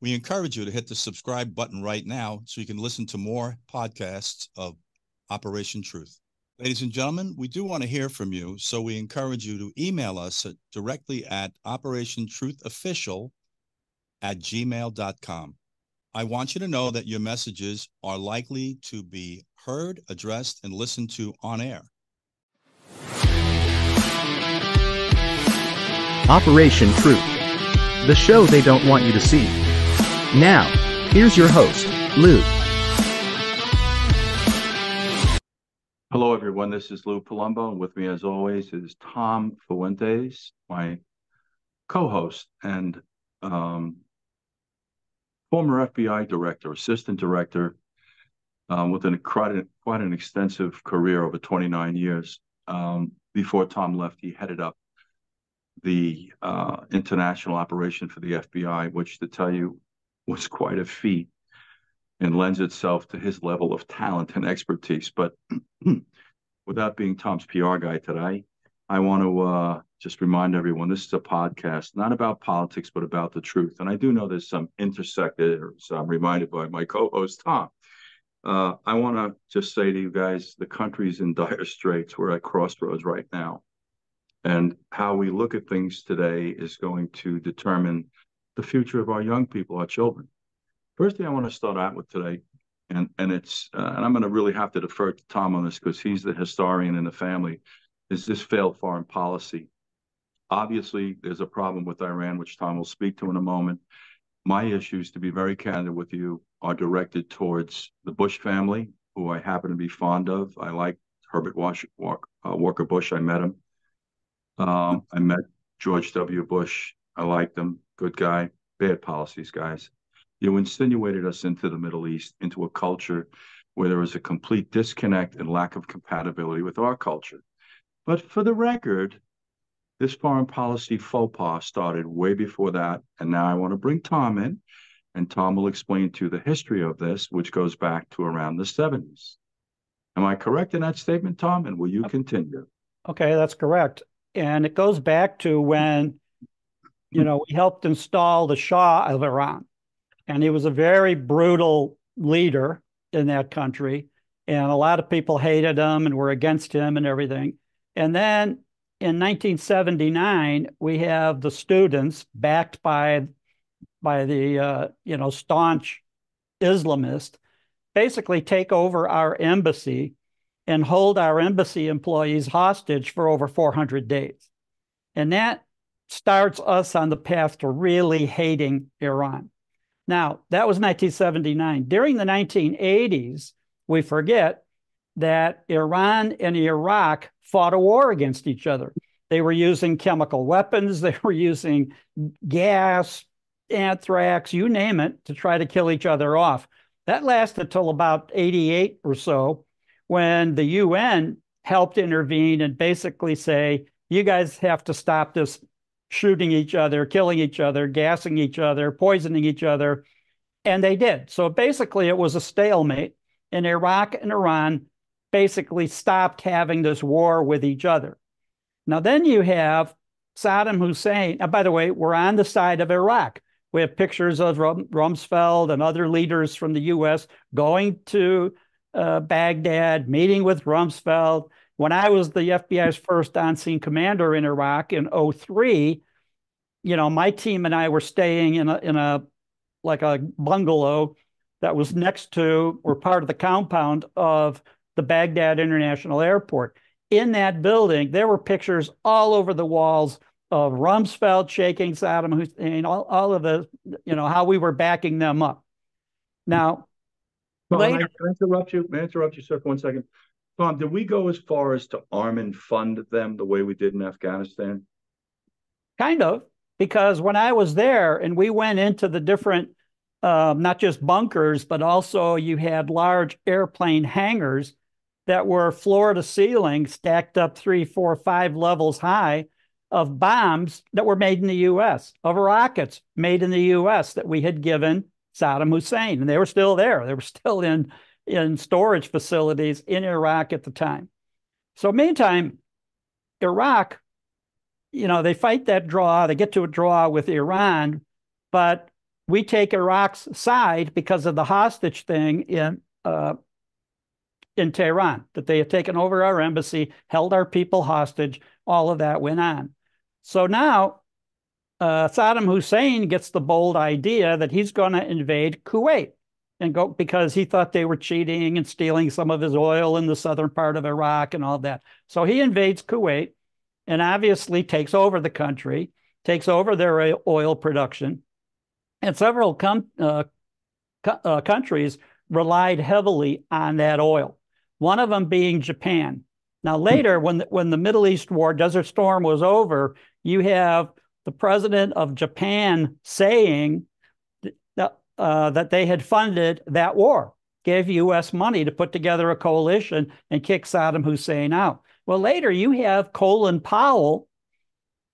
We encourage you to hit the subscribe button right now so you can listen to more podcasts of Operation Truth. Ladies and gentlemen, we do want to hear from you, so we encourage you to email us directly at operationtruthofficial@gmail.com. I want you to know that your messages are likely to be heard, addressed, and listened to on air. Operation Truth, the show they don't want you to see. Now, here's your host, Lou. Hello, everyone. This is Lou Palumbo, and with me, as always, is Tom Fuentes, my co-host and former FBI director, assistant director, with quite an extensive career over 29 years. Before Tom left, he headed up the international operation for the FBI, which, to tell you, was quite a feat and lends itself to his level of talent and expertise. But without being Tom's PR guy today, I want to just remind everyone this is a podcast not about politics, but about the truth. And I do know there's some intersected, so I'm reminded by my co-host, Tom. I want to just say to you guys, the country's in dire straits. We're at crossroads right now. And how we look at things today is going to determine the future of our young people, our children. First thing I want to start out with today, and it's and I'm going to really have to defer to Tom on this because he's the historian in the family, is this failed foreign policy. Obviously, there's a problem with Iran, which Tom will speak to in a moment. My issues, to be very candid with you, are directed towards the Bush family, who I happen to be fond of. I like Herbert Walker Bush. I met him. I met George W. Bush. I liked him. Good guy. Bad policies, guys. You insinuated us into the Middle East, into a culture where there was a complete disconnect and lack of compatibility with our culture. But for the record, this foreign policy faux pas started way before that. And now I want to bring Tom in, and Tom will explain to you the history of this, which goes back to around the 70s. Am I correct in that statement, Tom? And will you continue? Okay, that's correct. And it goes back to when, we helped install the Shah of Iran. And he was a very brutal leader in that country. And a lot of people hated him and were against him and everything. And then in 1979, we have the students backed by the, staunch Islamist basically take over our embassy and hold our embassy employees hostage for over 400 days. And that starts us on the path to really hating Iran. Now, that was 1979. During the 1980s, we forget that Iran and Iraq fought a war against each other. They were using chemical weapons. They were using gas, anthrax, you name it, to try to kill each other off. That lasted till about 88 or so, when the UN helped intervene and basically say, you guys have to stop this shooting each other, killing each other, gassing each other, poisoning each other. And they did. So basically it was a stalemate, and Iraq and Iran basically stopped having this war with each other. Now then you have Saddam Hussein. And by the way, we're on the side of Iraq. We have pictures of Rumsfeld and other leaders from the U.S. going to Baghdad, meeting with Rumsfeld. When I was the FBI's first on-scene commander in Iraq in 2003, my team and I were staying in a bungalow that was next to, or part of the compound of, the Baghdad International Airport. In that building, there were pictures all over the walls of Rumsfeld shaking Saddam Hussein, all of the, how we were backing them up. Now, later, Can I interrupt you, sir, for 1 second? Tom, did we go as far as to arm and fund them the way we did in Afghanistan? Kind of, because when I was there and we went into the different, not just bunkers, but also you had large airplane hangars that were floor to ceiling, stacked up 3, 4, 5 levels high, of bombs that were made in the U.S., of rockets made in the U.S. that we had given Saddam Hussein. And they were still there. They were still in storage facilities in Iraq at the time. So meantime, Iraq, they fight that draw. They get to a draw with Iran, but we take Iraq's side because of the hostage thing in Tehran, that they had taken over our embassy, held our people hostage. All of that went on. So now Saddam Hussein gets the bold idea that he's going to invade Kuwait and go, because he thought they were cheating and stealing some of his oil in the southern part of Iraq and all that. So he invades Kuwait and obviously takes over the country, takes over their oil production. And several countries relied heavily on that oil, one of them being Japan. Now, later, when the Middle East War, Desert Storm, was over, you have the president of Japan saying that they had funded that war, gave U.S. money to put together a coalition and kick Saddam Hussein out. Well, later you have Colin Powell,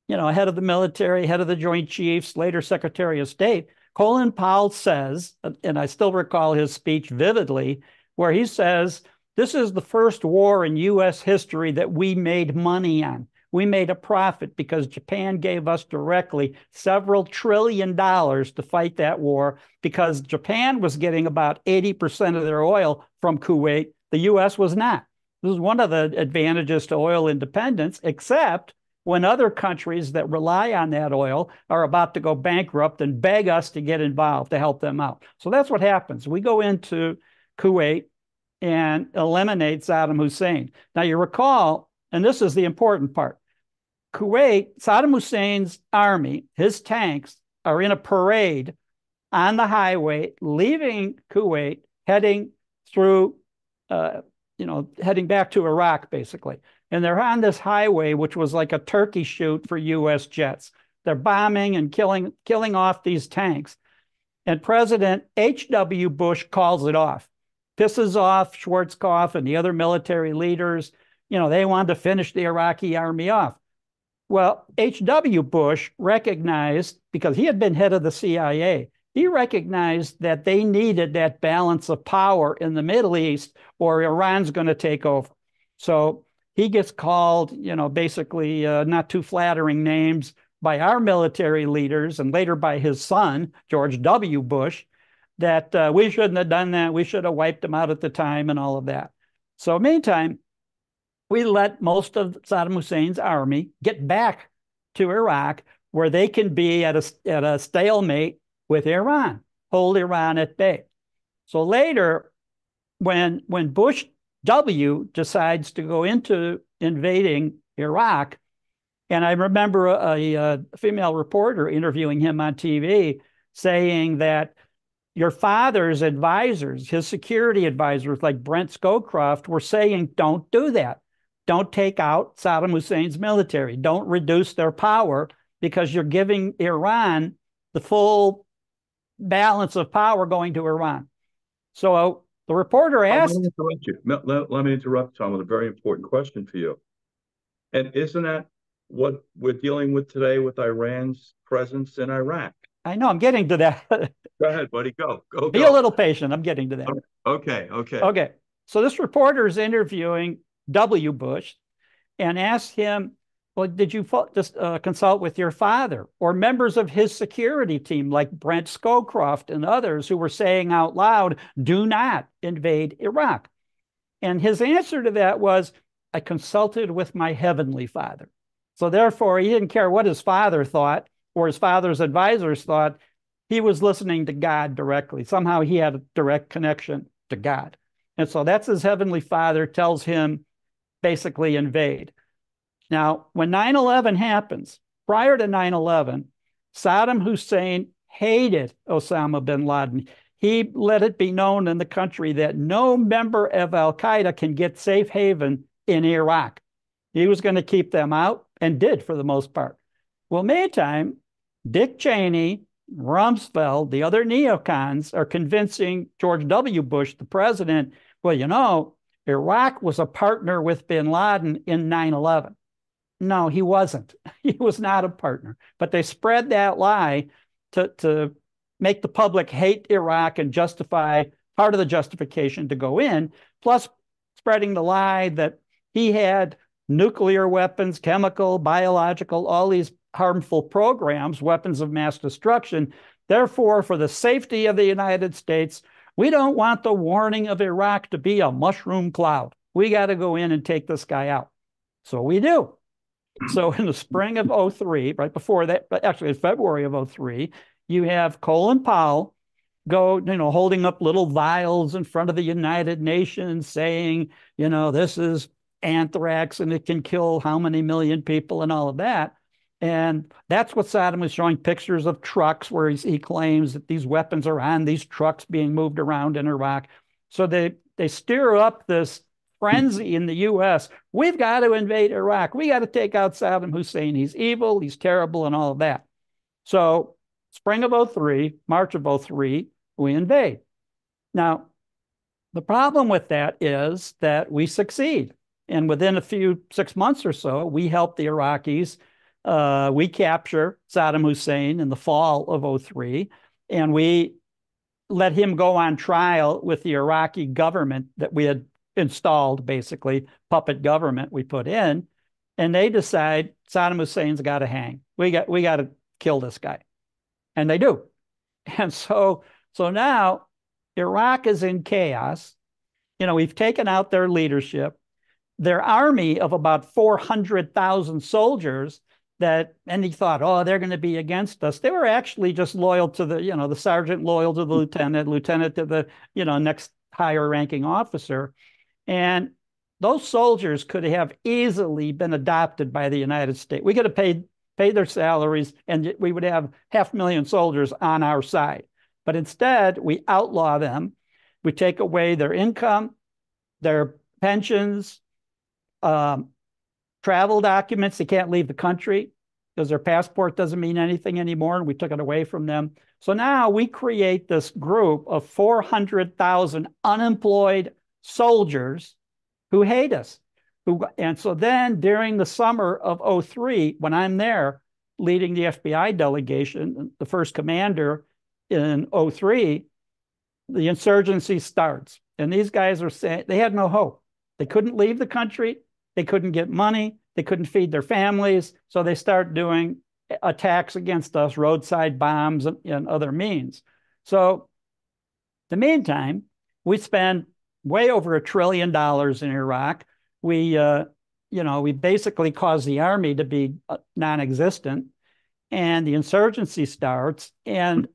head of the military, head of the Joint Chiefs, later Secretary of State. Colin Powell says, and I still recall his speech vividly, where he says, this is the first war in U.S. history that we made money on. We made a profit because Japan gave us directly several $1 trillion to fight that war, because Japan was getting about 80% of their oil from Kuwait. The U.S. was not. This is one of the advantages to oil independence, except when other countries that rely on that oil are about to go bankrupt and beg us to get involved to help them out. So that's what happens. We go into Kuwait and eliminate Saddam Hussein. Now, you recall, and this is the important part, Kuwait, Saddam Hussein's army, his tanks, are in a parade on the highway, leaving Kuwait, heading through, heading back to Iraq, basically. And they're on this highway, which was like a turkey shoot for U.S. jets. They're bombing and killing off these tanks. And President H.W. Bush calls it off, pisses off Schwarzkopf and the other military leaders. They wanted to finish the Iraqi army off. Well, H.W. Bush recognized, because he had been head of the CIA, he recognized that they needed that balance of power in the Middle East or Iran's going to take over. So he gets called, basically not too flattering names by our military leaders and later by his son, George W. Bush, that we shouldn't have done that. We should have wiped them out at the time and all of that. So meantime, we let most of Saddam Hussein's army get back to Iraq, where they can be at a stalemate with Iran, hold Iran at bay. So later, when Bush W decides to go into invading Iraq, and I remember a female reporter interviewing him on TV saying that your father's advisors, his security advisors like Brent Scowcroft, were saying, don't do that. Don't take out Saddam Hussein's military. Don't reduce their power, because you're giving Iran the full balance of power going to Iran. So the reporter asked... Let me interrupt, Tom, with a very important question for you. And isn't that what we're dealing with today with Iran's presence in Iraq? I know, I'm getting to that. Go ahead, buddy. Go. Be a little patient. I'm getting to that. Okay. So this reporter is interviewing W. Bush and asked him, well, did you just consult with your father or members of his security team like Brent Scowcroft and others who were saying out loud, do not invade Iraq? And his answer to that was, I consulted with my heavenly father. So therefore, he didn't care what his father thought or his father's advisors thought. He was listening to God directly. Somehow he had a direct connection to God. And so that's his heavenly father tells him, basically invade. Now, when 9/11 happens, prior to 9/11, Saddam Hussein hated Osama bin Laden. He let it be known in the country that no member of al-Qaeda can get safe haven in Iraq. He was going to keep them out and did for the most part. Well, meantime, Dick Cheney, Rumsfeld, the other neocons are convincing George W. Bush, the president, well, Iraq was a partner with bin Laden in 9/11. No, he wasn't. He was not a partner. But they spread that lie to make the public hate Iraq and justify part of the justification to go in, plus spreading the lie that he had nuclear weapons, chemical, biological, all these harmful programs, weapons of mass destruction Therefore, for the safety of the United States, we don't want the warning of Iraq to be a mushroom cloud. We got to go in and take this guy out. So we do. So in the spring of 03, right before that, but actually in February of 03, you have Colin Powell go, holding up little vials in front of the United Nations saying, this is anthrax and it can kill how many million people and all of that. And that's what Saddam was showing pictures of trucks where he claims that these weapons are on these trucks being moved around in Iraq. So they stir up this frenzy in the U.S. We've got to invade Iraq. We got to take out Saddam Hussein. He's evil, he's terrible, and all of that. So spring of 03, March of 03, we invade. Now, the problem with that is that we succeed. And within 6 months or so, we help the Iraqis. We capture Saddam Hussein in the fall of 03, and we let him go on trial with the Iraqi government that we had installed, basically, puppet government we put in, and they decide Saddam Hussein's got to hang. We got to kill this guy. And they do. And so now Iraq is in chaos. We've taken out their leadership. Their army of about 400,000 soldiers and he thought, they're going to be against us. They were actually just loyal to the sergeant, loyal to the lieutenant to the, next higher ranking officer. And those soldiers could have easily been adopted by the United States. We could have paid their salaries and we would have 500,000 soldiers on our side. But instead, we outlaw them. We take away their income, their pensions, travel documents. They can't leave the country because their passport doesn't mean anything anymore, and we took it away from them. So now we create this group of 400,000 unemployed soldiers who hate us. And so then during the summer of 03, when I'm there leading the FBI delegation, the first commander in 03, the insurgency starts. And these guys are saying they had no hope. They couldn't leave the country. They couldn't get money. They couldn't feed their families. So they start doing attacks against us, roadside bombs and other means. So in the meantime, we spend way over $1 trillion in Iraq. We basically caused the army to be non-existent, and the insurgency starts, and,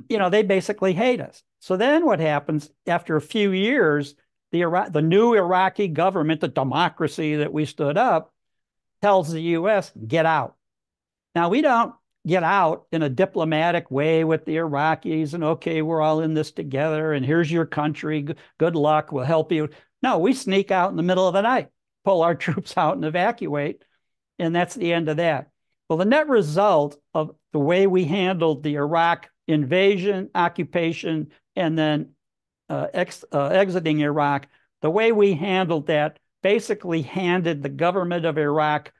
they basically hate us. So then what happens after a few years, the new Iraqi government, the democracy that we stood up, tells the U.S., get out. Now, we don't get out in a diplomatic way with the Iraqis and, okay, we're all in this together and here's your country. Good luck. We'll help you. No, we sneak out in the middle of the night, pull our troops out and evacuate. And that's the end of that. Well, the net result of the way we handled the Iraq invasion, occupation, and then exiting Iraq, the way we handled that basically handed the government of Iraq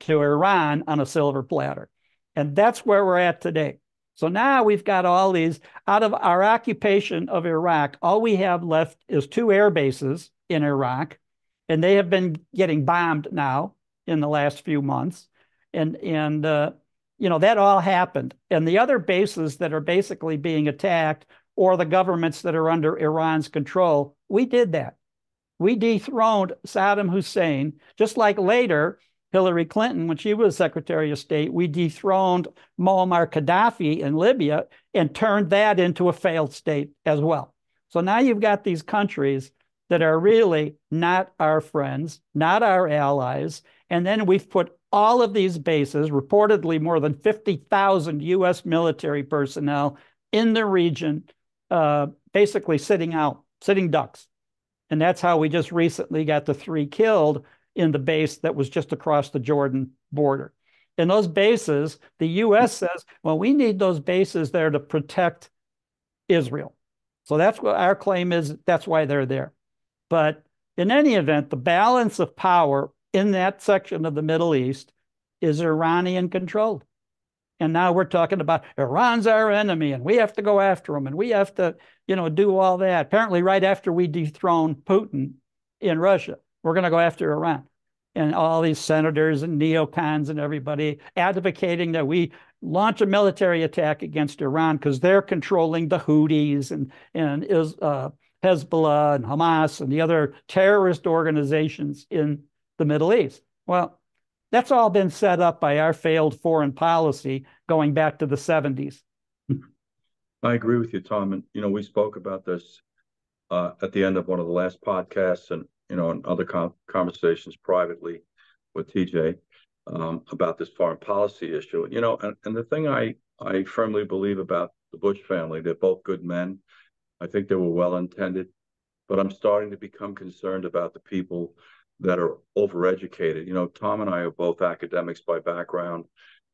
to Iran on a silver platter. And that's where we're at today. So now we've got all these, out of our occupation of Iraq, all we have left is 2 air bases in Iraq, and they have been getting bombed now in the last few months. And that all happened. And the other bases that are basically being attacked, or the governments that are under Iran's control, we did that. We dethroned Saddam Hussein, just like later, Hillary Clinton, when she was Secretary of State, we dethroned Muammar Gaddafi in Libya and turned that into a failed state as well. So now you've got these countries that are really not our friends, not our allies. And then we've put all of these bases, reportedly more than 50,000 U.S. military personnel in the region, basically sitting ducks. And that's how we just recently got the 3 killed in the base that was just across the Jordan border. And those bases, the U.S. says, well, we need those bases there to protect Israel. So that's what our claim is. That's why they're there. But in any event, the balance of power in that section of the Middle East is Iranian controlled. And now we're talking about Iran's our enemy and we have to go after them and we have to, do all that. Apparently, right after we dethrone Putin in Russia, we're going to go after Iran. and all these senators and neocons and everybody advocating that we launch a military attack against Iran because they're controlling the Houthis and Hezbollah and Hamas and the other terrorist organizations in the Middle East. Well, that's all been set up by our failed foreign policy going back to the 70s. I agree with you, Tom. And, we spoke about this at the end of one of the last podcasts and, and other conversations privately with TJ about this foreign policy issue. And the thing I firmly believe about the Bush family, they're both good men. I think they were well-intended, but I'm starting to become concerned about the people that are overeducated. Tom and I are both academics by background.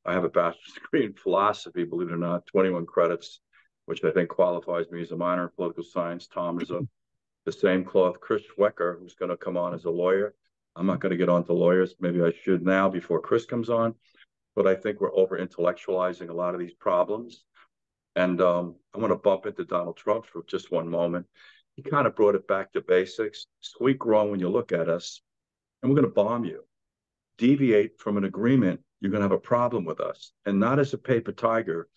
I have a bachelor's degree in philosophy, believe it or not, 21 credits, which I think qualifies me as a minor in political science. Tom is the same cloth. Chris Swecker, who's going to come on as a lawyer. I'm not going to get on to lawyers. Maybe I should now before Chris comes on. But I think we're over-intellectualizing a lot of these problems. And I'm going to bump into Donald Trump for just one moment. He kind of brought it back to basics. Squeak wrong when you look at us, and we're going to bomb you. Deviate from an agreement, you're going to have a problem with us. And not as a paper tiger,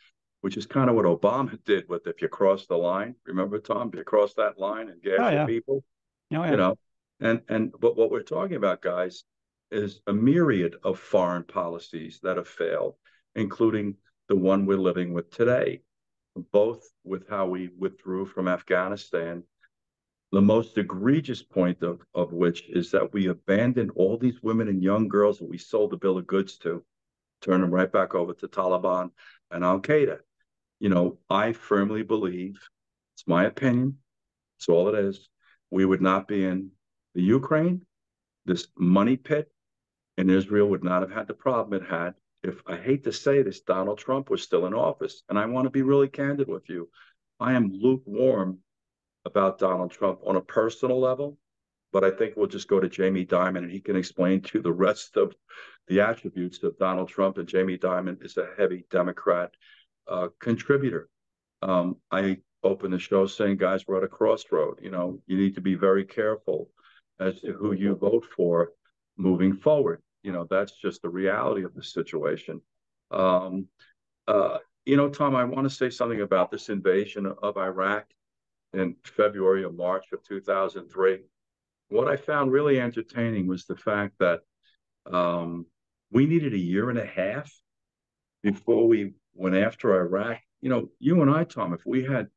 which is kind of what Obama did with if you cross the line. Remember, Tom, if you cross that line and gas your people, but what we're talking about, guys, is a myriad of foreign policies that have failed, including the one we're living with today, both with how we withdrew from Afghanistan. The most egregious point of which is that we abandoned all these women and young girls that we sold the bill of goods to, turn them right back over to Taliban and Al-Qaeda. I firmly believe, it's my opinion, it's all it is, we would not be in the Ukraine, this money pit, and Israel would not have had the problem it had if, I hate to say this, Donald Trump was still in office. And I want to be really candid with you. I am lukewarm about Donald Trump on a personal level, but I think we'll just go to Jamie Dimon and he can explain to the rest of the attributes of Donald Trump. And Jamie Dimon is a heavy Democrat contributor. I opened the show saying, guys, we're at a crossroad. You need to be very careful as to who you vote for moving forward. That's just the reality of the situation. Tom, I want to say something about this invasion of Iraq in February or March of 2003. What I found really entertaining was the fact that we needed a year and a half before we went after Iraq. You and I, Tom, if we had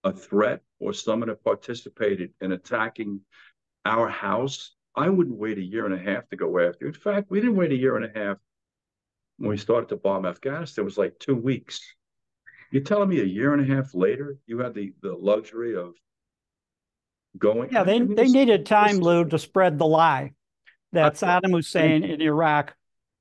a threat or someone that participated in attacking our house, I wouldn't wait a year and a half to go after. In fact, we didn't wait a year and a half when we started to bomb Afghanistan. It was like 2 weeks. You're telling me a year and a half later, you had the luxury of going? Yeah, they needed time, Lou, to spread the lie that Saddam Hussein in Iraq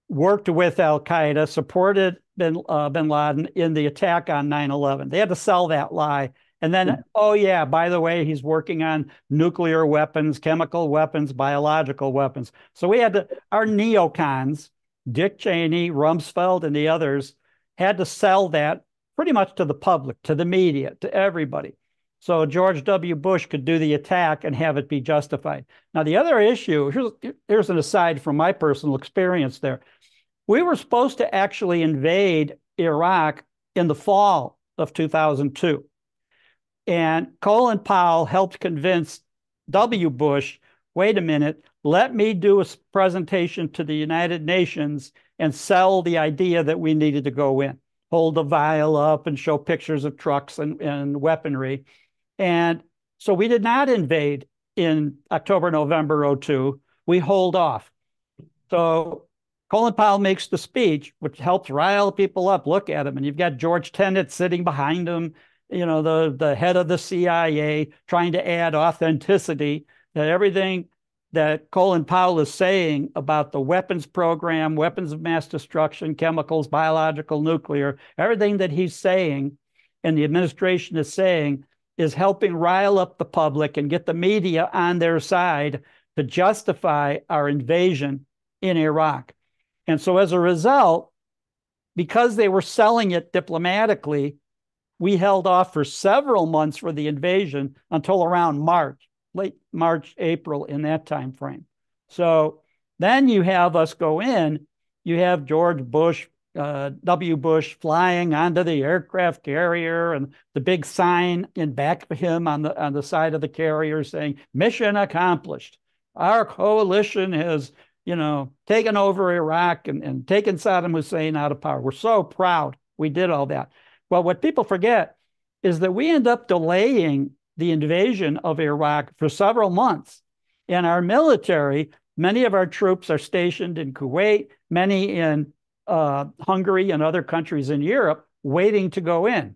worked with Al-Qaeda, supported bin Laden in the attack on 9/11. They had to sell that lie. And then, oh yeah, by the way, he's working on nuclear weapons, chemical weapons, biological weapons. So we had our neocons, Dick Cheney, Rumsfeld, and the others had to sell that pretty much to the public, to the media, to everybody. So George W. Bush could do the attack and have it be justified. Now, the other issue, here's an aside from my personal experience there. We were supposed to actually invade Iraq in the fall of 2002. And Colin Powell helped convince W. Bush, wait a minute, let me do a presentation to the United Nations and sell the idea that we needed to go in, hold the vial up and show pictures of trucks and weaponry. And so we did not invade in October, November 2002. We hold off. So Colin Powell makes the speech, which helps rile people up. Look at him. And you've got George Tenet sitting behind him, the head of the CIA, trying to add authenticity to everything that Colin Powell is saying about the weapons program, weapons of mass destruction, chemicals, biological, nuclear, everything that he's saying and the administration is saying is helping rile up the public and get the media on their side to justify our invasion in Iraq. And so as a result, because they were selling it diplomatically, we held off for several months for the invasion until around March, late March, April, in that time frame. So Then you have us go in. You have George Bush, W. Bush flying onto the aircraft carrier, and the big sign in back of him on the side of the carrier saying, "Mission accomplished. Our coalition has, taken over Iraq and taken Saddam Hussein out of power. We're so proud we did all that." Well, what people forget is that we end up delaying the invasion of Iraq for several months. And our military, many of our troops are stationed in Kuwait, many in Hungary and other countries in Europe, waiting to go in.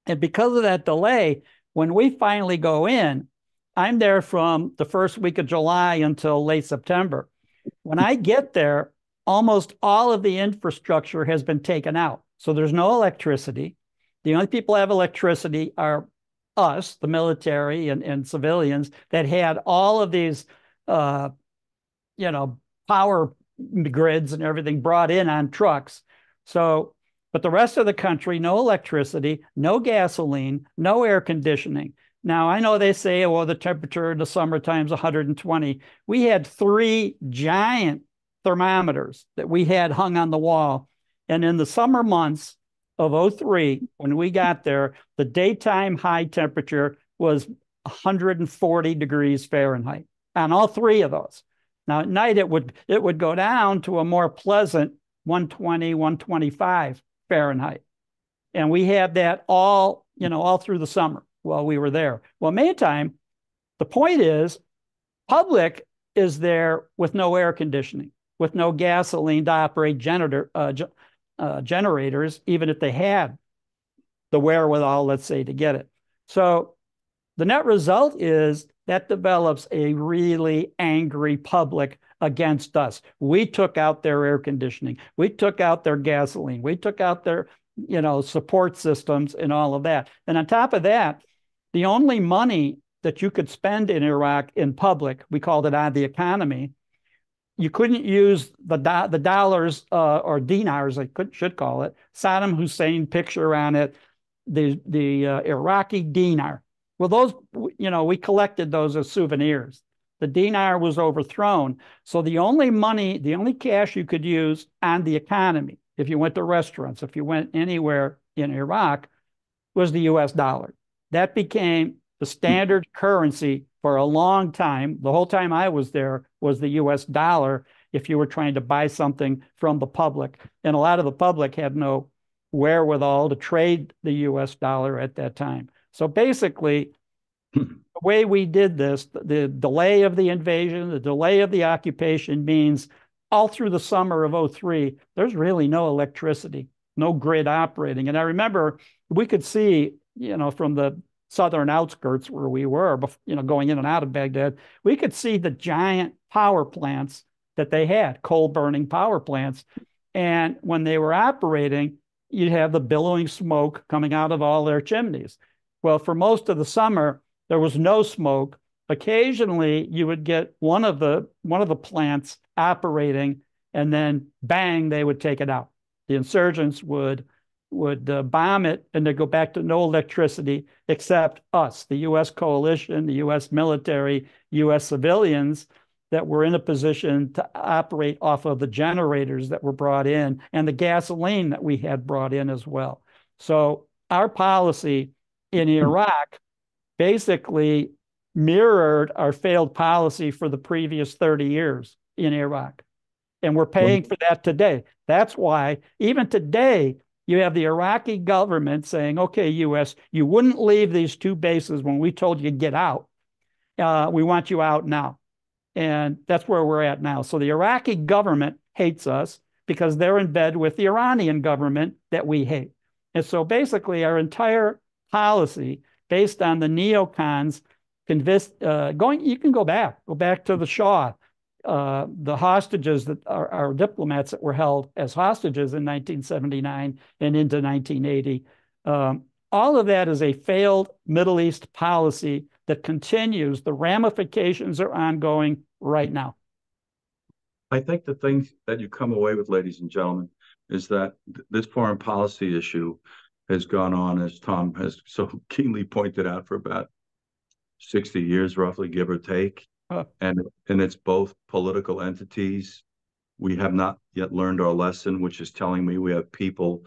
And because of that delay, when we finally go in, I'm there from the first week of July until late September. When I get there, almost all of the infrastructure has been taken out. So there's no electricity. The only people that have electricity are us, the military and civilians that had all of these, power grids and everything brought in on trucks. So, but the rest of the country, no electricity, no gasoline, no air conditioning. Now, I know they say, well, the temperature in the summertime is 120. We had 3 giant thermometers that we had hung on the wall. And in the summer months of 2003, when we got there, the daytime high temperature was 140 degrees Fahrenheit on all 3 of those. Now at night it would go down to a more pleasant 120, 125 Fahrenheit. And we had that all through the summer while we were there. Well, meantime, the point is, public is there with no air conditioning, with no gasoline to operate generators, even if they had the wherewithal, let's say, to get it. So the net result is that develops a really angry public against us. We took out their air conditioning. We took out their gasoline. We took out their, support systems and all of that. And on top of that, the only money that you could spend in Iraq in public, we called it on the economy. You couldn't use the dollars or dinars, I should call it, Saddam Hussein picture on it, the Iraqi dinar. Well, those, we collected those as souvenirs. The dinar was overthrown. So the only cash you could use on the economy, if you went to restaurants, if you went anywhere in Iraq, was the US dollar. That became the standard currency for a long time. The whole time I was there was the US dollar if you were trying to buy something from the public. And a lot of the public had no wherewithal to trade the US dollar at that time. So basically, the way we did this, the delay of the invasion, the delay of the occupation means all through the summer of 2003, there's really no electricity, no grid operating. And I remember we could see, from the southern outskirts where we were, going in and out of Baghdad, we could see the giant power plants that they had, coal burning power plants. And when they were operating, you'd have the billowing smoke coming out of all their chimneys. Well, for most of the summer, there was no smoke. Occasionally, you would get one of the plants operating, and then bang, they would take it out. The insurgents would bomb it, and they'd go back to no electricity except us, the U.S. coalition, the U.S. military, U.S. civilians that were in a position to operate off of the generators that were brought in and the gasoline that we had brought in as well. So our policy in Iraq basically mirrored our failed policy for the previous 30 years in Iraq. And we're paying for that today. That's why even today, you have the Iraqi government saying, okay, U.S., you wouldn't leave these 2 bases when we told you to get out. We want you out now. And that's where we're at now. So the Iraqi government hates us because they're in bed with the Iranian government that we hate. And so basically our entire policy based on the neocons you can go back to the Shah, the hostages that are diplomats that were held as hostages in 1979 and into 1980. All of that is a failed Middle East policy that continues. The ramifications are ongoing right now. I think the thing that you come away with, ladies and gentlemen, is that this foreign policy issue has gone on, as Tom has so keenly pointed out, for about 60 years, roughly, give or take. Uh, and it's both political entities. We have not yet learned our lesson, which is telling me we have people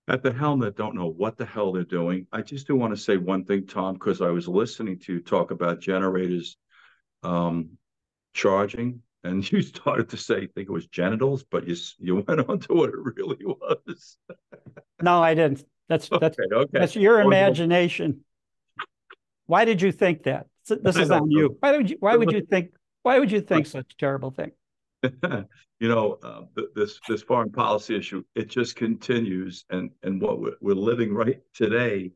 at the helm that don't know what the hell they're doing. I just do want to say one thing, Tom, because I was listening to you talk about generators um, charging, and you started to say, I think it was genitals, but you went on to what it really was. no, I didn't. Okay. That's your Oh, imagination. Why did you think that? This I is don't on know. you. Why would you think such a terrible thing? This foreign policy issue, it just continues, and what we're living right today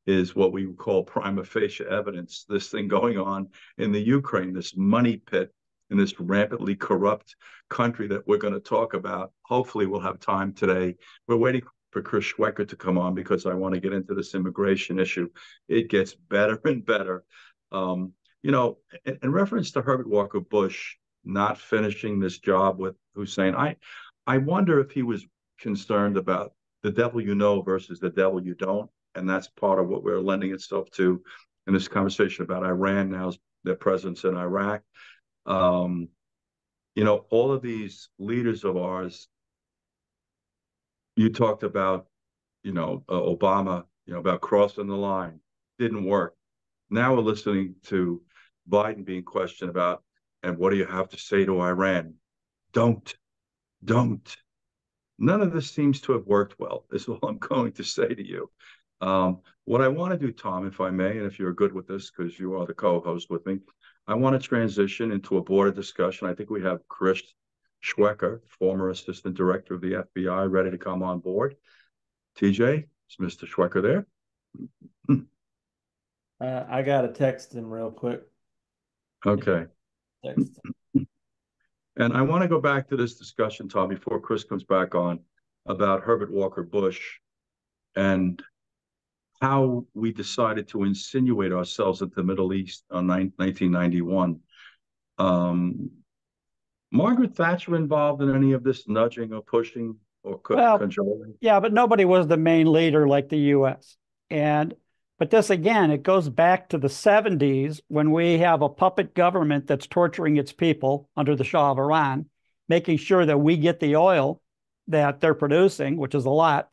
is what we call prima facie evidence. This thing going on in the Ukraine, this money pit in this rampantly corrupt country that we're going to talk about. Hopefully, we'll have time today. We're waiting for Chris Swecker to come on because I want to get into this immigration issue. It gets better and better. In reference to Herbert Walker Bush not finishing this job with Hussein, I wonder if he was concerned about the devil you know versus the devil you don't. And that's part of what we're lending itself to in this conversation about Iran now, their presence in Iraq. All of these leaders of ours, you talked about, Obama, about crossing the line, didn't work. Now we're listening to Biden being questioned about, and what do you have to say to Iran? Don't. None of this seems to have worked well, is all I'm going to say to you. What I want to do, Tom, if I may, and if you're good with this, because you are the co-host with me, I want to transition into a board discussion. I think we have Chris Swecker, former assistant director of the FBI, ready to come on board. TJ, is Mr. Swecker there? I got to text him real quick. Okay. Text. And I want to go back to this discussion, Tom, before Chris comes back on, about Herbert Walker Bush and how we decided to insinuate ourselves into the Middle East in 1991. Margaret Thatcher involved in any of this nudging or pushing or cajoling? Yeah, but nobody was the main leader like the U.S. But this again, it goes back to the 70s when we have a puppet government that's torturing its people under the Shah of Iran, making sure that we get the oil that they're producing, which is a lot.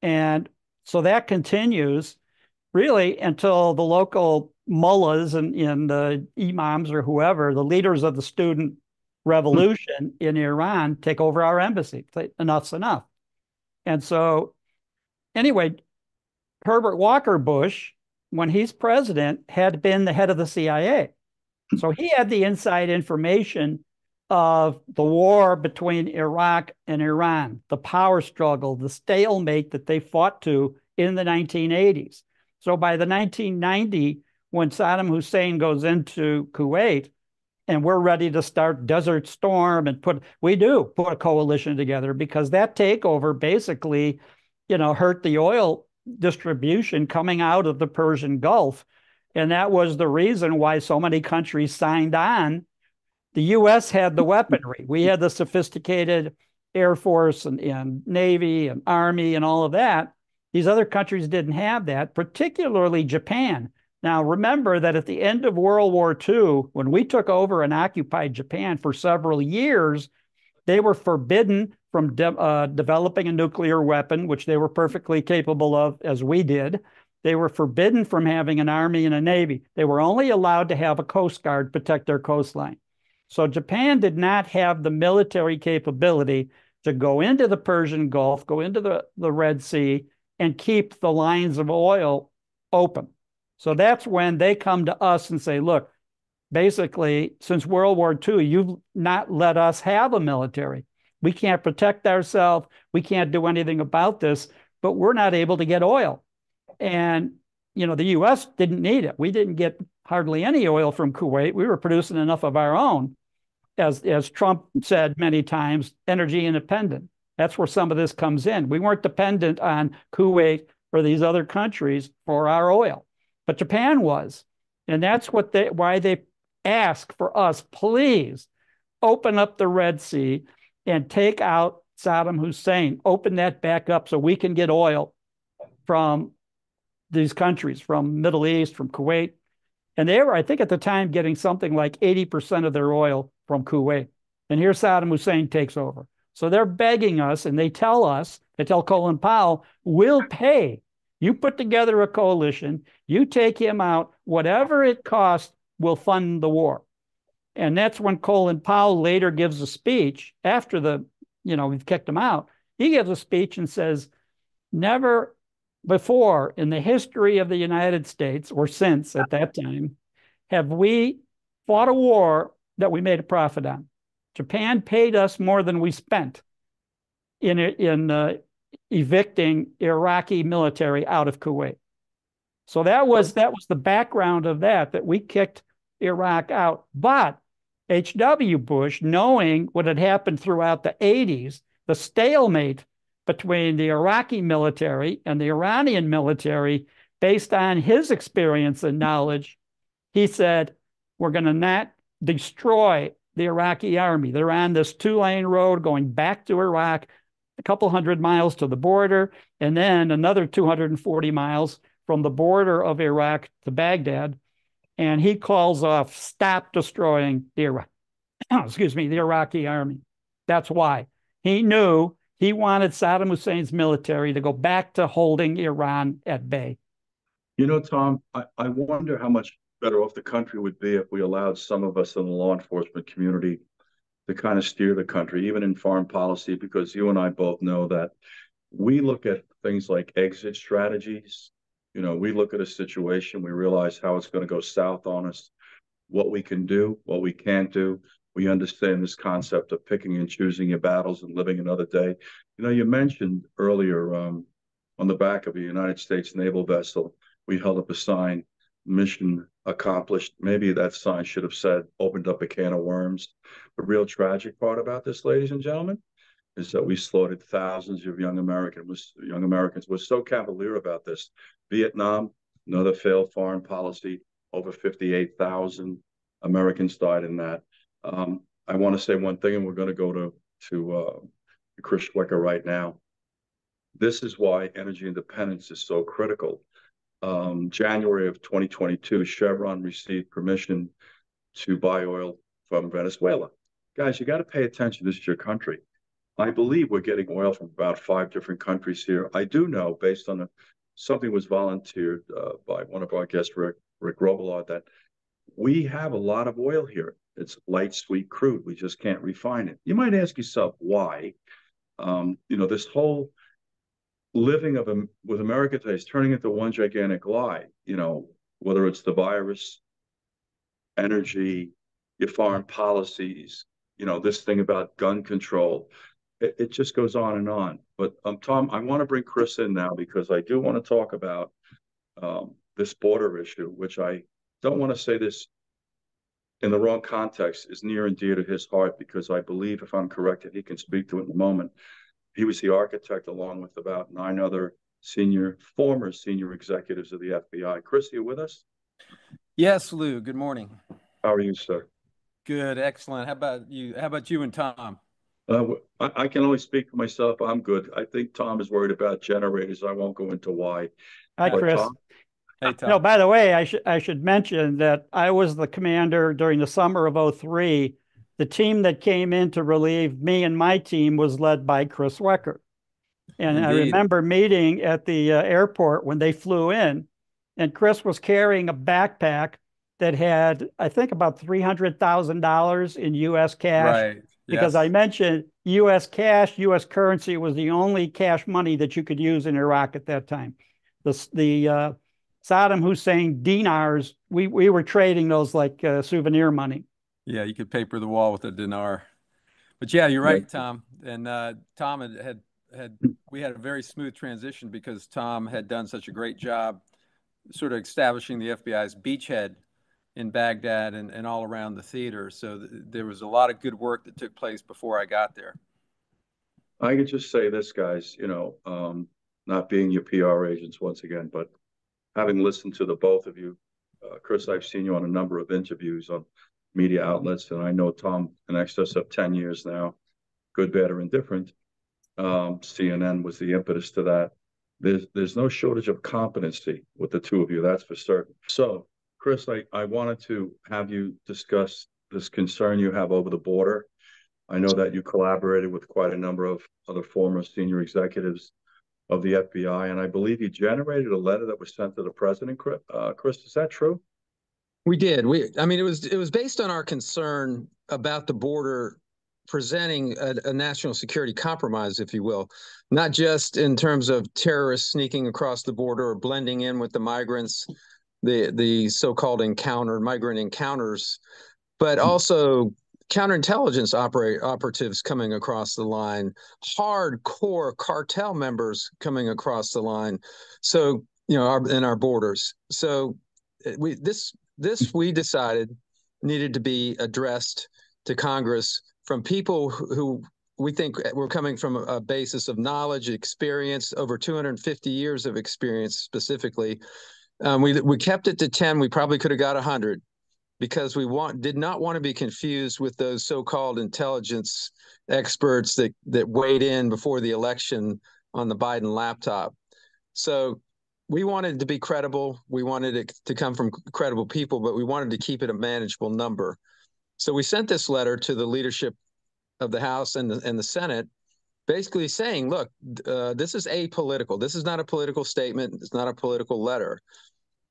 And so that continues really until the local mullahs and the imams or whoever, the leaders of the student revolution in Iran, take over our embassy. Enough's enough. And so anyway, Herbert Walker Bush, when he's president, had been the head of the CIA. So he had the inside information of the war between Iraq and Iran, the power struggle, the stalemate that they fought to in the 1980s. So by the 1990, when Saddam Hussein goes into Kuwait, and we're ready to start Desert Storm and put a coalition together, because that takeover basically, hurt the oil distribution coming out of the Persian Gulf. And that was the reason why so many countries signed on. The U.S. had the weaponry. We had the sophisticated Air Force and Navy and Army and all of that. These other countries didn't have that, particularly Japan. Now, remember that at the end of World War II, when we took over and occupied Japan for several years, they were forbidden from developing a nuclear weapon, which they were perfectly capable of, as we did. They were forbidden from having an army and a navy. They were only allowed to have a coast guard protect their coastline. So Japan did not have the military capability to go into the Persian Gulf, go into the Red Sea, and keep the lines of oil open. So that's when they come to us and say, look, basically, since World War II, you've not let us have a military. We can't protect ourselves. We can't do anything about this, but we're not able to get oil. And, the U.S. didn't need it. We didn't get hardly any oil from Kuwait. We were producing enough of our own. As Trump said many times, energy independent. That's where some of this comes in. We weren't dependent on Kuwait or these other countries for our oil, but Japan was. And that's why they ask for us, please open up the Red Sea and take out Saddam Hussein, open that back up so we can get oil from these countries, from Middle East, from Kuwait. And they were, I think at the time, getting something like 80% of their oil from Kuwait. And here Saddam Hussein takes over. So they're begging us, and they tell Colin Powell, we'll pay. You put together a coalition, you take him out, whatever it costs, we'll fund the war. And that's when Colin Powell later gives a speech after we've kicked him out. He gives a speech and says, never before in the history of the United States, or since at that time, have we fought a war that we made a profit on. Japan paid us more than we spent in evicting Iraqi military out of Kuwait. So that was the background of that we kicked Iraq out. But H.W. Bush, knowing what had happened throughout the 80s, the stalemate between the Iraqi military and the Iranian military, based on his experience and knowledge, he said, we're going to not destroy the Iraqi army. They're on this 2-lane road going back to Iraq, a couple hundred miles to the border, and then another 240 miles from the border of Iraq to Baghdad. And he calls off, stop destroying the Iraqi army. That's why. He knew he wanted Saddam Hussein's military to go back to holding Iran at bay. Tom, I wonder how much better off the country would be if we allowed some of us in the law enforcement community to kind of steer the country, even in foreign policy, because you and I both know that we look at things like exit strategies. We look at a situation, we realize how it's going to go south on us, what we can do, what we can't do. We understand this concept of picking and choosing your battles and living another day. You mentioned earlier on the back of a United States naval vessel, we held up a sign, mission accomplished. Maybe that sign should have said, opened up a can of worms. The real tragic part about this, ladies and gentlemen, is that we slaughtered thousands of young Americans. We're so cavalier about this. Vietnam, another failed foreign policy, over 58,000 Americans died in that. I want to say one thing, and we're going to go to Chris Swecker right now. This is why energy independence is so critical. January of 2022, Chevron received permission to buy oil from Venezuela. Guys, you got to pay attention. This is your country. I believe we're getting oil from about 5 different countries here. I do know, based on something was volunteered by one of our guests, Rick Robillard, that we have a lot of oil here. It's light, sweet crude. We just can't refine it. You might ask yourself why. This whole living with America today is turning into one gigantic lie. Whether it's the virus, energy, your foreign policies, this thing about gun control. It just goes on and on. But Tom, I want to bring Chris in now because I do want to talk about this border issue, which I don't want to say this in the wrong context, is near and dear to his heart, because I believe, if I'm correct, and he can speak to it in a moment, he was the architect along with about 9 other former senior executives of the FBI. Chris, are you with us? Yes, Lou. Good morning. How are you, sir? Good, excellent. How about you? How about you and Tom? I can only speak for myself. I'm good. I think Tom is worried about generators. I won't go into why. Hi, Chris. Tom? Hey, Tom. No, by the way, I should mention that I was the commander during the summer of 2003. The team that came in to relieve me and my team was led by Chris Swecker. And Indeed. I remember meeting at the airport when they flew in, and Chris was carrying a backpack that had, I think, about $300,000 in U.S. cash. Right. Because yes. I mentioned U.S. cash, U.S. currency was the only cash money that you could use in Iraq at that time. The Saddam Hussein dinars, we were trading those like souvenir money. Yeah, you could paper the wall with a dinar. But yeah, you're right, Tom. And Tom we had a very smooth transition because Tom had done such a great job sort of establishing the FBI's beachhead in Baghdad and all around the theater. So there was a lot of good work that took place before I got there. I could just say this, guys, not being your PR agents once again, but having listened to the both of you, Chris, I've seen you on a number of interviews on media outlets, and I know Tom in excess of 10 years now, good, bad, or indifferent. CNN was the impetus to that. There's no shortage of competency with the two of you, that's for certain. So Chris, I wanted to have you discuss this concern you have over the border. I know that you collaborated with quite a number of other former senior executives of the FBI, and I believe you generated a letter that was sent to the president. Chris, is that true? We did. I mean, it was based on our concern about the border presenting a national security compromise, if you will, not just in terms of terrorists sneaking across the border or blending in with the migrants, the so-called migrant encounters, but also counterintelligence operatives coming across the line, hardcore cartel members coming across the line. So, in our borders. So we decided needed to be addressed to Congress from people who we think were coming from a basis of knowledge, experience, over 250 years of experience specifically. We kept it to 10. We probably could have got 100 because we did not want to be confused with those so-called intelligence experts that weighed in before the election on the Biden laptop. So we wanted to be credible. We wanted it to come from credible people, but we wanted to keep it a manageable number. So we sent this letter to the leadership of the House and the Senate, basically saying, look, this is apolitical. This is not a political statement. It's not a political letter.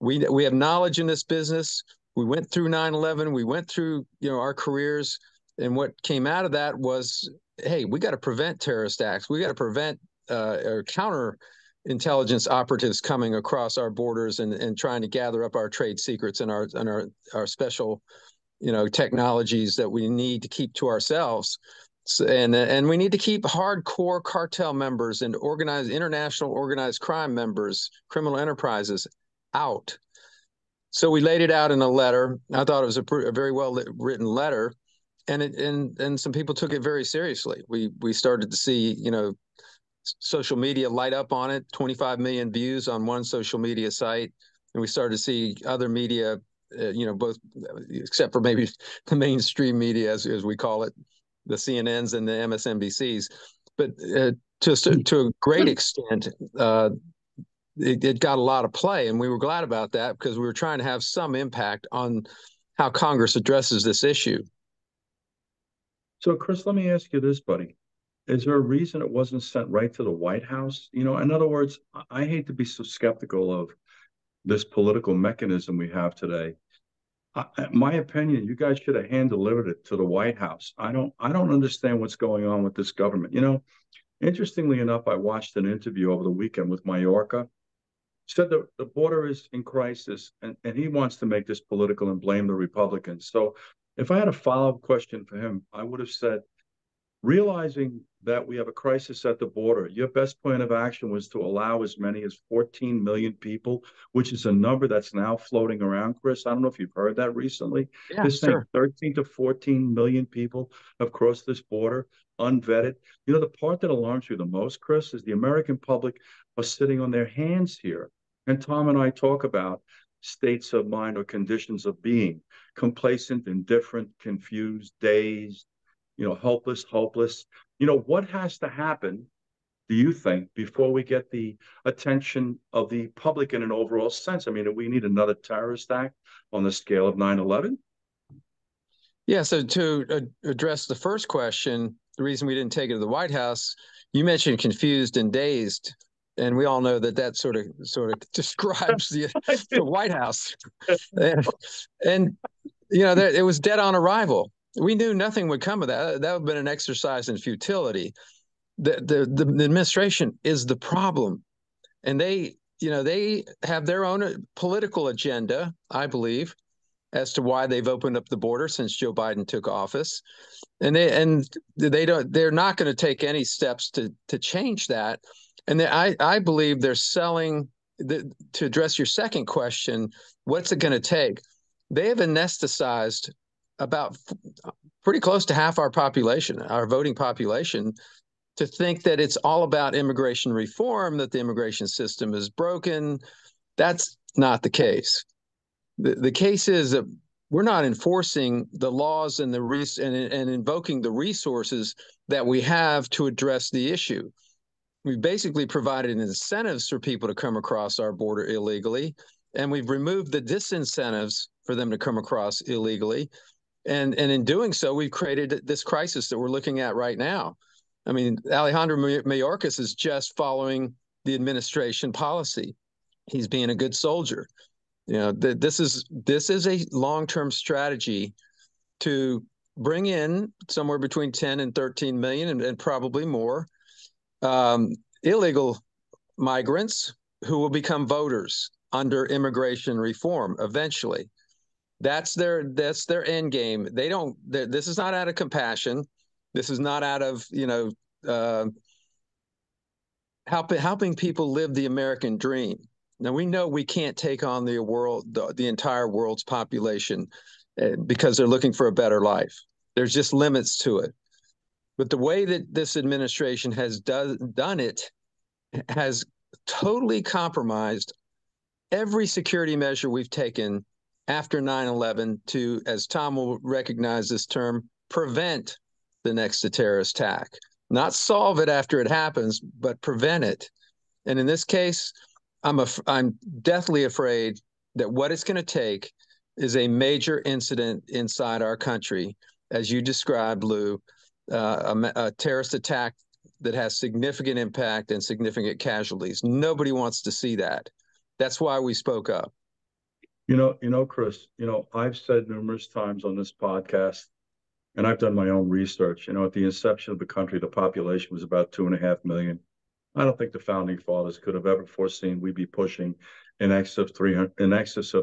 We have knowledge in this business. We went through 9/11. We went through, our careers. And what came out of that was, hey, we got to prevent terrorist acts. We got to prevent or counter intelligence operatives coming across our borders and trying to gather up our trade secrets and our special, technologies that we need to keep to ourselves. So, and we need to keep hardcore cartel members and international organized crime members, criminal enterprises out. So we laid it out in a letter. I thought it was a very well written letter, and some people took it very seriously. We started to see, social media light up on it, 25 million views on one social media site. And we started to see other media, both, except for maybe the mainstream media, as we call it, the CNNs and the MSNBCs. But to a great extent, it got a lot of play. And we were glad about that because we were trying to have some impact on how Congress addresses this issue. So, Chris, let me ask you this, buddy. Is there a reason it wasn't sent right to the White House? In other words, I hate to be so skeptical of this political mechanism we have today. My opinion, you guys should have hand-delivered it to the White House. I don't understand what's going on with this government. Interestingly enough, I watched an interview over the weekend with Mayorkas. Said the border is in crisis, and he wants to make this political and blame the Republicans. So if I had a follow-up question for him, I would have said, realizing that we have a crisis at the border, your best plan of action was to allow as many as 14 million people, which is a number that's now floating around, Chris. I don't know if you've heard that recently. Yeah, They're saying 13 to 14 million people have crossed this border unvetted. The part that alarms you the most, Chris, is the American public are sitting on their hands here. And Tom and I talk about states of mind or conditions of being, complacent, indifferent, confused, dazed, helpless, hopeless. What has to happen, do you think, before we get the attention of the public in an overall sense? I mean, do we need another terrorist act on the scale of 9/11? Yeah, so to address the first question, the reason we didn't take it to the White House, you mentioned confused and dazed. And we all know that sort of describes the White House. And it was dead on arrival. We knew nothing would come of that. That would have been an exercise in futility. The administration is the problem, and they have their own political agenda, I believe, as to why they've opened up the border since Joe Biden took office, and they're not going to take any steps to change that. And I believe they're selling. To address your second question, what's it going to take? They have anesthetized about pretty close to half our population, our voting population, to think that it's all about immigration reform, that the immigration system is broken. That's not the case. The case is that we're not enforcing the laws and and invoking the resources that we have to address the issue. We've basically provided incentives for people to come across our border illegally, and we've removed the disincentives for them to come across illegally. And in doing so, we've created this crisis that we're looking at right now. I mean, Alejandro Mayorkas is just following the administration policy. He's being a good soldier. You know, this is a long-term strategy to bring in somewhere between 10 and 13 million and probably more illegal migrants who will become voters under immigration reform eventually. That's their end game. This is not out of compassion. This is not out of, helping people live the American dream. Now, we know we can't take on the entire world's population because they're looking for a better life. There's just limits to it. But the way that this administration has done it has totally compromised every security measure we've taken after 9/11 to, as Tom will recognize this term, prevent the next terrorist attack. Not solve it after it happens, but prevent it. And in this case, I'm deathly afraid that what it's going to take is a major incident inside our country, as you described, Lou, a terrorist attack that has significant impact and significant casualties. Nobody wants to see that. That's why we spoke up. Chris, I've said numerous times on this podcast, and I've done my own research. At the inception of the country, the population was about 2.5 million. I don't think the founding fathers could have ever foreseen we'd be pushing in excess of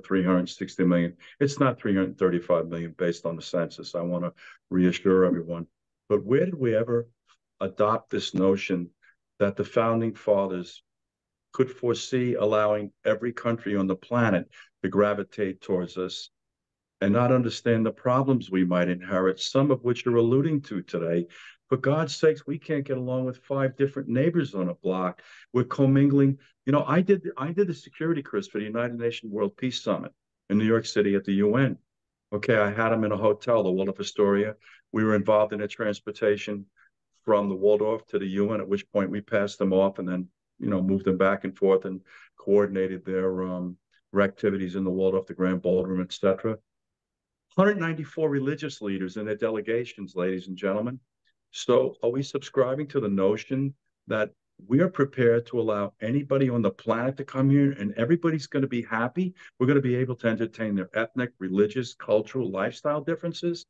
360 million. It's not 335 million based on the census. I want to reassure everyone. But where did we ever adopt this notion that the founding fathers could foresee allowing every country on the planet to gravitate towards us and not understand the problems we might inherit, some of which you're alluding to today? For God's sakes, we can't get along with 5 different neighbors on a block. We're commingling. I did the security, Chris, for the United Nations World Peace Summit in New York City at the UN. Okay, I had them in a hotel, the Waldorf Astoria. We were involved in a transportation from the Waldorf to the UN, at which point we passed them off and then, moved them back and forth and coordinated their activities in the Waldorf, the Grand Ballroom, etc. 194 religious leaders and their delegations, ladies and gentlemen. So are we subscribing to the notion that we are prepared to allow anybody on the planet to come here and everybody's going to be happy? We're going to be able to entertain their ethnic, religious, cultural, lifestyle differences?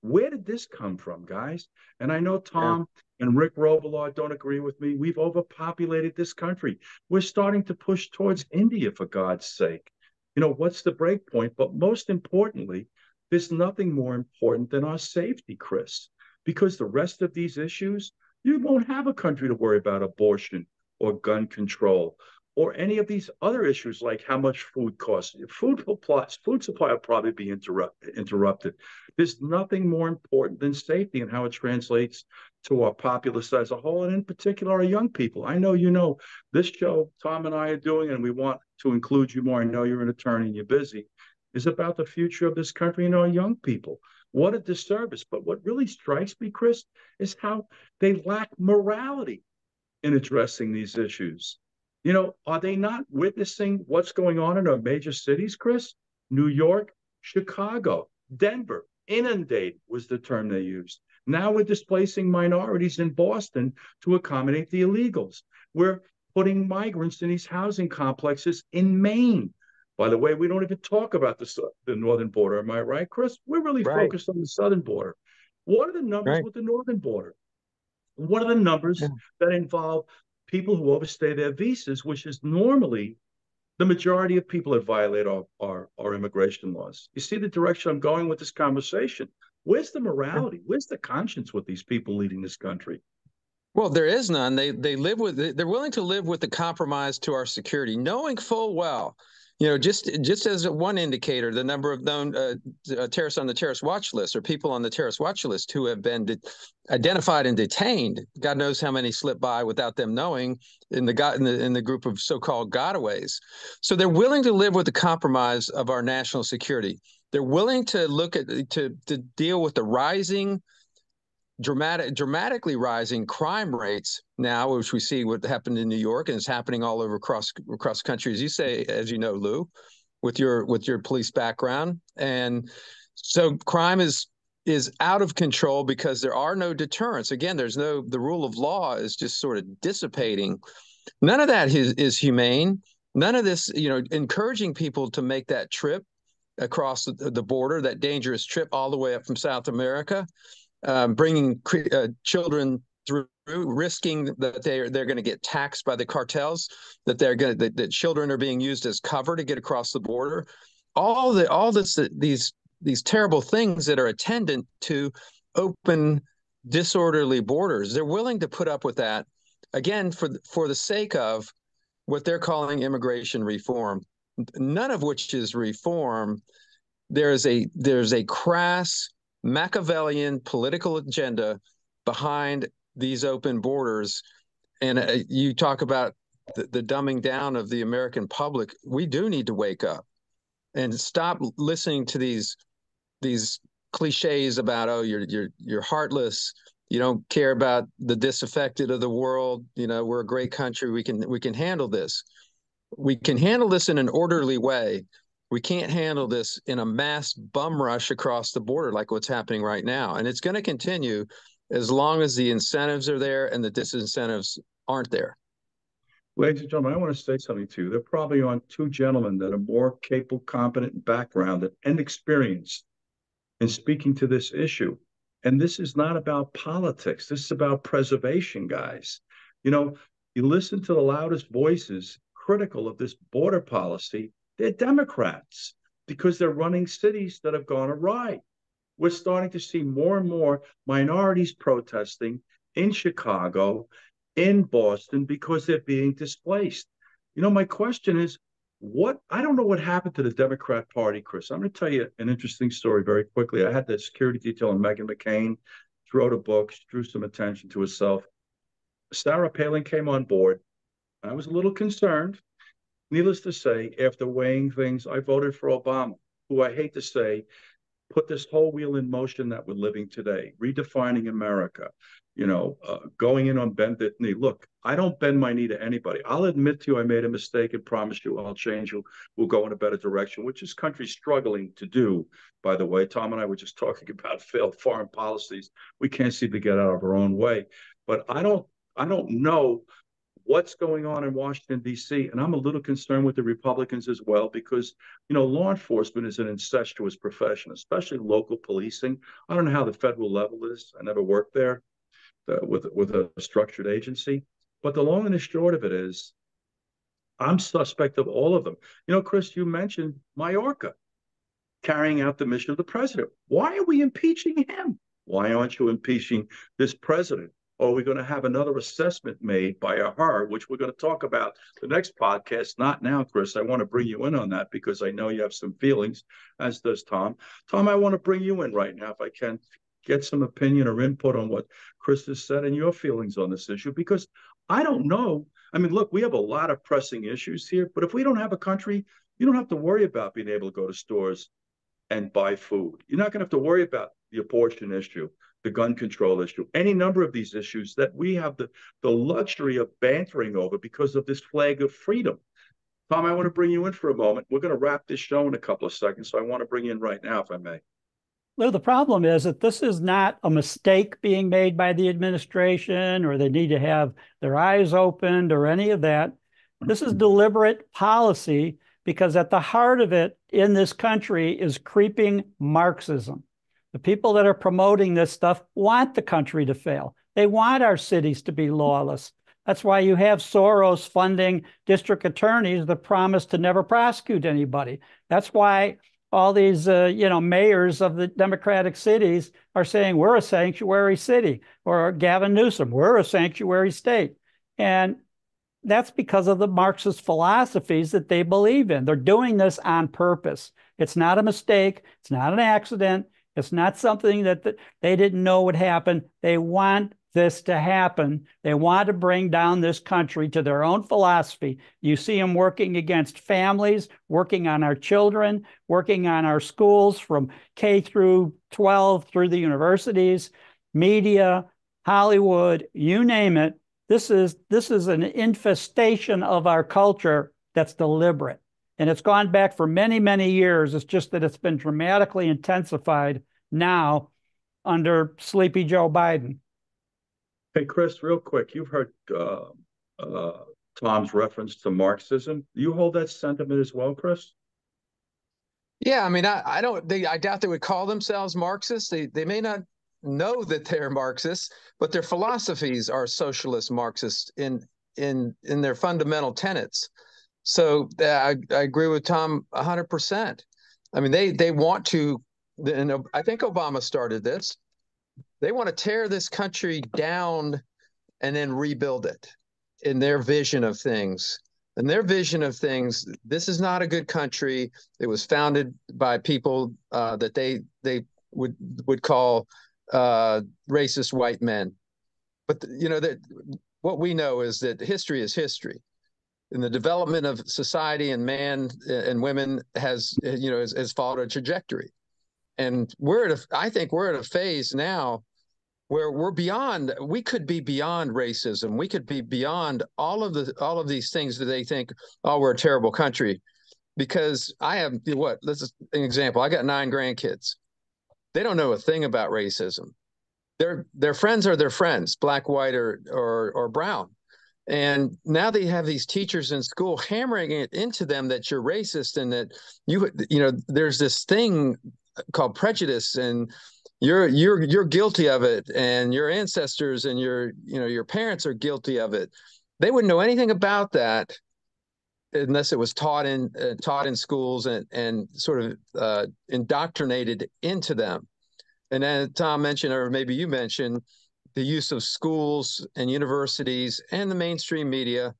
Where did this come from, guys? And I know Tom and Rick Robillard don't agree with me. We've overpopulated this country. We're starting to push towards India, for God's sake. What's the break point? But most importantly, there's nothing more important than our safety, Chris, because the rest of these issues, you won't have a country to worry about abortion or gun control or any of these other issues like how much food costs. Food supply will probably be interrupted. There's nothing more important than safety and how it translates to our populace as a whole, and in particular, our young people. I know this show Tom and I are doing, and we want to include you more. I know you're an attorney and you're busy, is about the future of this country and our young people. What a disservice. But what really strikes me, Chris, is how they lack morality in addressing these issues. Are they not witnessing what's going on in our major cities, Chris? New York, Chicago, Denver, inundated was the term they used. Now we're displacing minorities in Boston to accommodate the illegals. We're putting migrants in these housing complexes in Maine. By the way, we don't even talk about the northern border. Am I right, Chris? We're really focused on the southern border. What are the numbers with the northern border? What are the numbers that involve people who overstay their visas, which is normally the majority of people that violate our immigration laws? You see the direction I'm going with this conversation? Where's the morality? Where's the conscience with these people leading this country? Well, there is none. They're willing to live with the compromise to our security, knowing full well, just as one indicator, the number of known terrorists on the terrorist watch list or people on the terrorist watch list who have been identified and detained. God knows how many slip by without them knowing in the group of so-called gotaways. So they're willing to live with the compromise of our national security. They're willing to look at to deal with the rising dramatically rising crime rates now, which we see what happened in New York, and it's happening all over across the country, as you say, as you know, Lou, with your police background. And so crime is out of control because there are no deterrents. Again, the rule of law is just sort of dissipating. None of that is humane. None of this, encouraging people to make that trip across the border, that dangerous trip all the way up from South America, bringing children through, risking that they're going to get taxed by the cartels, that children are being used as cover to get across the border. These terrible things that are attendant to open, disorderly borders. They're willing to put up with that, again, for the sake of what they're calling immigration reform, none of which is reform. There's a crass Machiavellian political agenda behind these open borders. And you talk about the dumbing down of the American public. We do need to wake up and stop listening to these cliches about, oh, you're heartless, you don't care about the disaffected of the world, we're a great country, we can handle this. We can handle this in an orderly way. We can't handle this in a mass bum rush across the border like what's happening right now. And it's going to continue as long as the incentives are there and the disincentives aren't there. Ladies and gentlemen, I want to say something to you. They're probably on two gentlemen that are more capable, competent, background and experienced in speaking to this issue. And this is not about politics. This is about preservation, guys. You listen to the loudest voices critical of this border policy. They're Democrats because they're running cities that have gone awry. We're starting to see more and more minorities protesting in Chicago, in Boston, because they're being displaced. My question is, I don't know what happened to the Democrat Party, Chris. I'm going to tell you an interesting story very quickly. I had the security detail on Meghan McCain. She wrote a book. She drew some attention to herself. Sarah Palin came on board. I was a little concerned. Needless to say, after weighing things, I voted for Obama, who I hate to say, put this whole wheel in motion that we're living today, redefining America, going in on bended knee. Look, I don't bend my knee to anybody. I'll admit to you I made a mistake and promise you I'll change you. We'll go in a better direction, which this country's struggling to do, by the way. Tom and I were just talking about failed foreign policies. We can't seem to get out of our own way. But I don't know what's going on in Washington, D.C., and I'm a little concerned with the Republicans as well because, law enforcement is an incestuous profession, especially local policing. I don't know how the federal level is. I never worked there with a structured agency. But the long and the short of it is I'm suspect of all of them. Chris, you mentioned Mayorkas carrying out the mission of the president. Why are we impeaching him? Why aren't you impeaching this president? Or are we going to have another assessment made by her, which we're going to talk about the next podcast? Not now, Chris. I want to bring you in on that because I know you have some feelings, as does Tom. Tom, I want to bring you in right now, if I can, get some opinion or input on what Chris has said and your feelings on this issue, because I don't know. I mean, look, we have a lot of pressing issues here, but if we don't have a country, you don't have to worry about being able to go to stores and buy food. You're not going to have to worry about the abortion issue, the gun control issue, any number of these issues that we have the luxury of bantering over because of this flag of freedom. Tom, I want to bring you in for a moment. We're going to wrap this show in a couple of seconds, so I want to bring you in right now, if I may. Lou, the problem is that this is not a mistake being made by the administration, or they need to have their eyes opened or any of that. This is deliberate policy because at the heart of it in this country is creeping Marxism. The people that are promoting this stuff want the country to fail. They want our cities to be lawless. That's why you have Soros funding district attorneys that promise to never prosecute anybody. That's why all these, mayors of the Democratic cities are saying we're a sanctuary city, or Gavin Newsom, we're a sanctuary state. And that's because of the Marxist philosophies that they believe in. They're doing this on purpose. It's not a mistake. It's not an accident. It's not something that they didn't know would happen. They want this to happen. They want to bring down this country to their own philosophy. You see them working against families, working on our children, working on our schools from K through 12 through the universities. media, Hollywood, you name it. This is an infestation of our culture that's deliberate. And it's gone back for many, many years. It's just that it's been dramatically intensified now under Sleepy Joe Biden. Hey, Chris, real quick, you've heard Tom's reference to Marxism. Do you hold that sentiment as well, Chris? Yeah, I mean, I doubt they would call themselves Marxists. They may not know that they're Marxists, but their philosophies are socialist Marxist in their fundamental tenets. So I agree with Tom 100%. I mean, they want to, and I think Obama started this. They want to tear this country down and then rebuild it in their vision of things. In their vision of things, this is not a good country. It was founded by people that they would call racist white men. But that what we know is that history is history. And the development of society and man and women has followed a trajectory. And I think we're at a phase now where we could be beyond racism. We could be beyond all of these things that they think, oh, we're a terrible country. Because I have this is an example. I got 9 grandkids. They don't know a thing about racism. Their friends are their friends, black, white, or brown. And now they have these teachers in school hammering it into them that you're racist and that there's this thing called prejudice and you're guilty of it, and your ancestors and your parents are guilty of it. They wouldn't know anything about that unless it was taught in schools and sort of indoctrinated into them. And then Tom mentioned, or maybe you mentioned, the use of schools and universities and the mainstream media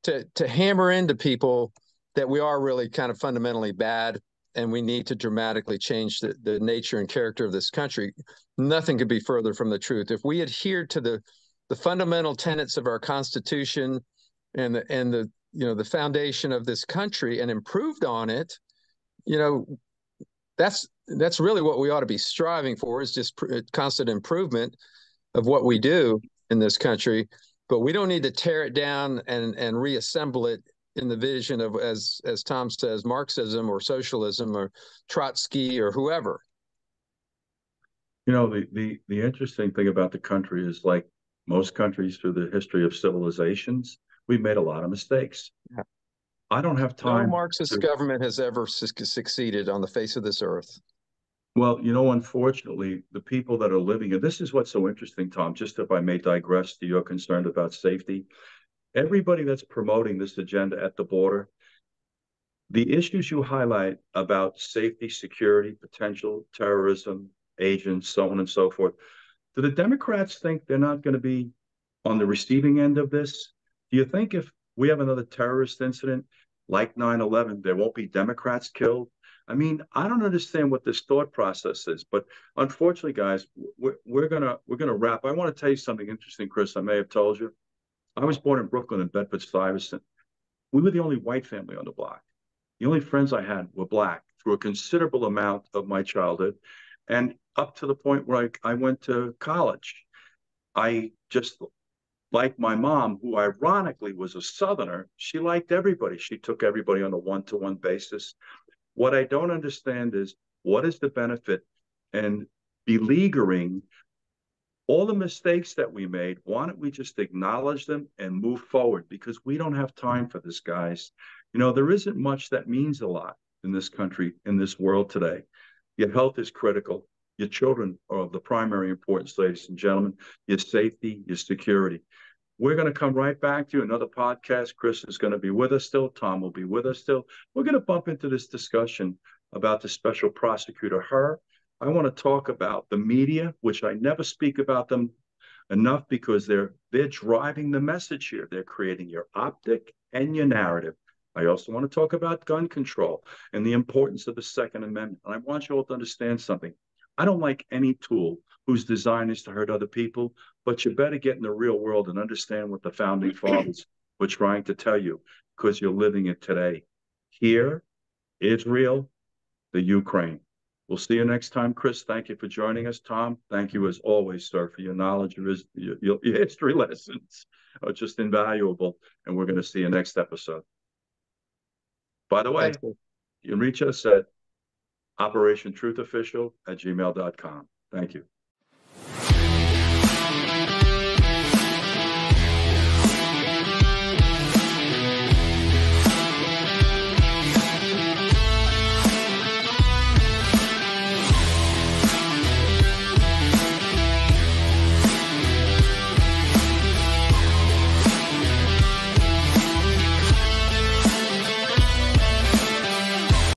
to hammer into people that we are really kind of fundamentally bad and we need to dramatically change the nature and character of this country. Nothing could be further from the truth. If we adhere to the fundamental tenets of our Constitution and the foundation of this country and improved on it, that's really what we ought to be striving for, is just constant improvement of what we do in this country. But we don't need to tear it down and reassemble it in the vision of, as Tom says, Marxism or socialism or Trotsky or whoever. The interesting thing about the country is, like most countries through the history of civilizations, we've made a lot of mistakes. Yeah. I don't have time. No Marxist government has ever succeeded on the face of this earth. Well, unfortunately, the people that are living, and this is what's so interesting, Tom, just if I may digress to your concern about safety. Everybody that's promoting this agenda at the border, the issues you highlight about safety, security, potential terrorism, agents, so on and so forth, do the Democrats think they're not going to be on the receiving end of this? Do you think if we have another terrorist incident like 9/11, there won't be Democrats killed? I mean, I don't understand what this thought process is, but unfortunately, guys, we're gonna wrap. I want to tell you something interesting, Chris. I may have told you. I was born in Brooklyn in Bedford-Stuyvesant. We were the only white family on the block. The only friends I had were black through a considerable amount of my childhood, and up to the point where I went to college. I just, like my mom, who ironically was a Southerner, she liked everybody. She took everybody on a one-to-one basis. What I don't understand is, what is the benefit in beleaguering all the mistakes that we made? Why don't we just acknowledge them and move forward? Because we don't have time for this, guys. There isn't much that means a lot in this country, in this world today. Your health is critical. Your children are of the primary importance, ladies and gentlemen. Your safety, your security. We're going to come right back to you. Another podcast. Chris is going to be with us still. Tom will be with us still. We're going to bump into this discussion about the special prosecutor, her. I want to talk about the media, which I never speak about them enough, because they're driving the message here. They're creating your optic and your narrative. I also want to talk about gun control and the importance of the Second Amendment. And I want you all to understand something. I don't like any tool whose design is to hurt other people, but you better get in the real world and understand what the founding fathers were trying to tell you, because you're living it today. Here, Israel, the Ukraine. We'll see you next time. Chris, thank you for joining us. Tom, thank you as always, sir, for your knowledge. Your history lessons are just invaluable. And we're going to see you next episode. By the way, you can reach us at operationtruthofficial@gmail.com. Thank you.